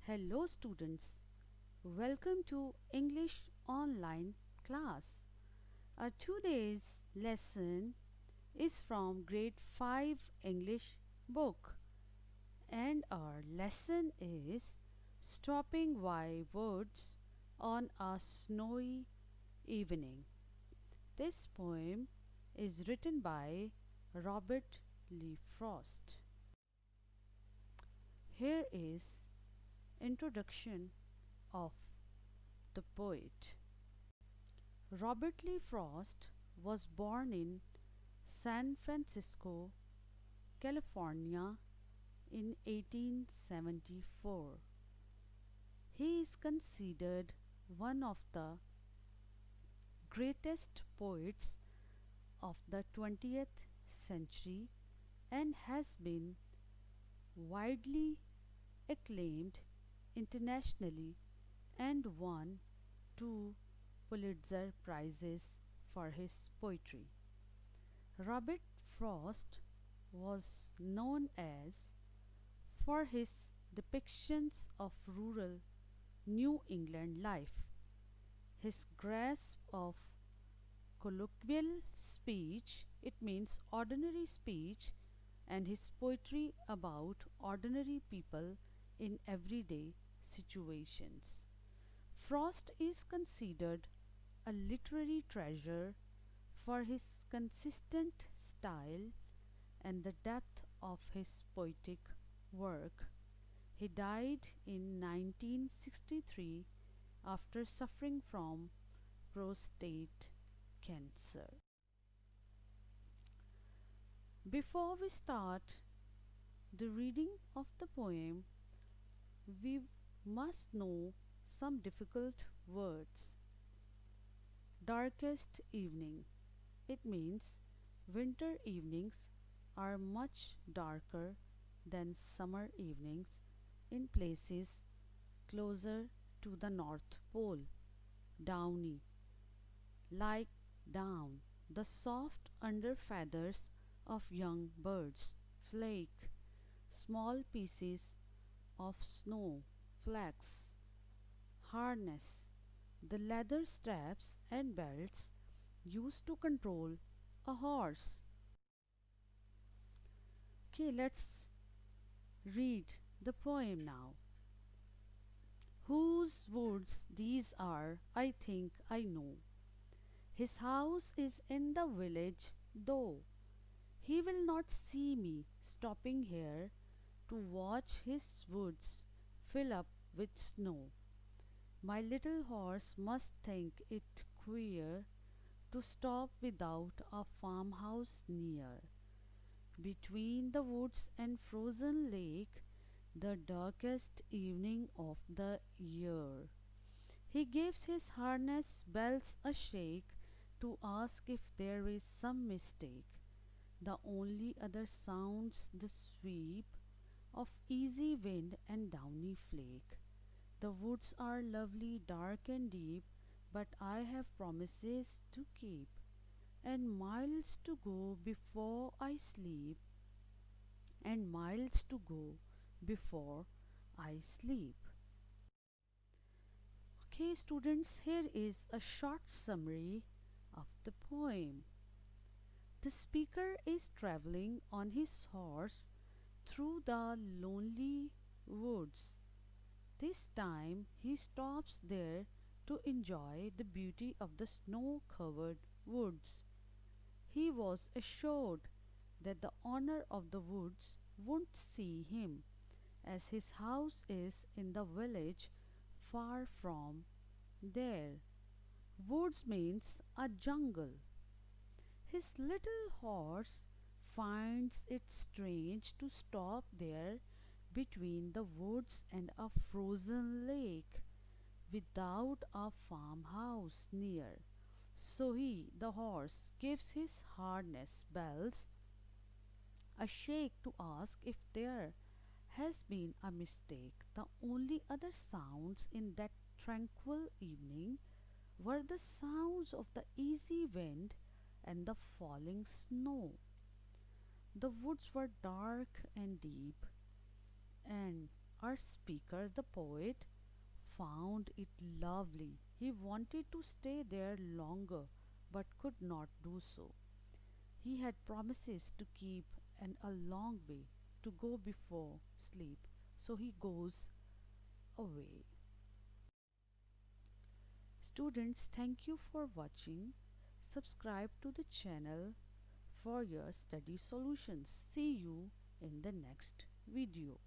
Hello, students. Welcome to English online class. Today's lesson is from grade 5 English book, and our lesson is Stopping by Woods on a Snowy Evening. This poem is written by Robert Lee Frost. Here is introduction of the poet. Robert Lee Frost was born in San Francisco, California in 1874. He is considered one of the greatest poets of the 20th century and has been widely acclaimed internationally and won two Pulitzer Prizes for his poetry. Robert Frost was known as for his depictions of rural New England life, his grasp of colloquial speech, it means ordinary speech, and his poetry about ordinary people in everyday situations. Frost is considered a literary treasure for his consistent style and the depth of his poetic work. He died in 1963 after suffering from prostate cancer. Before we start the reading of the poem, we must know some difficult words. Darkest evening. It means winter evenings are much darker than summer evenings in places closer to the North Pole. Downy. Like down, the soft under feathers of young birds. Flake. Small pieces of snow flakes. Harness. The leather straps and belts used to control a horse. Okay, let's read the poem now. Whose woods these are, I think I know. His house is in the village, though. He will not see me stopping here to watch his woods fill up with snow. My little horse must think it queer to stop without a farmhouse near. Between the woods and frozen lake, the darkest evening of the year. He gives his harness bells a shake to ask if there is some mistake. The only other sounds the sweep of easy wind and downy flake. The woods are lovely, dark and deep, but I have promises to keep, and miles to go before I sleep, and miles to go before I sleep. Okay, students, here is a short summary of the poem. The speaker is traveling on his horse through the lonely woods. This time he stops there to enjoy the beauty of the snow covered woods. He was assured that the owner of the woods wouldn't see him, as his house is in the village far from there. Woods means a jungle. His little horse finds it strange to stop there between the woods and a frozen lake without a farmhouse near. So he, the horse, gives his harness bells a shake to ask if there has been a mistake. The only other sounds in that tranquil evening were the sounds of the easy wind and the falling snow. The woods were dark and deep, and Our speaker, the poet, found it lovely. He wanted to stay there longer but could not do so. He had promises to keep and a long way to go before sleep, so he goes away. Students, thank you for watching. Subscribe to the channel for your study solutions. See you in the next video.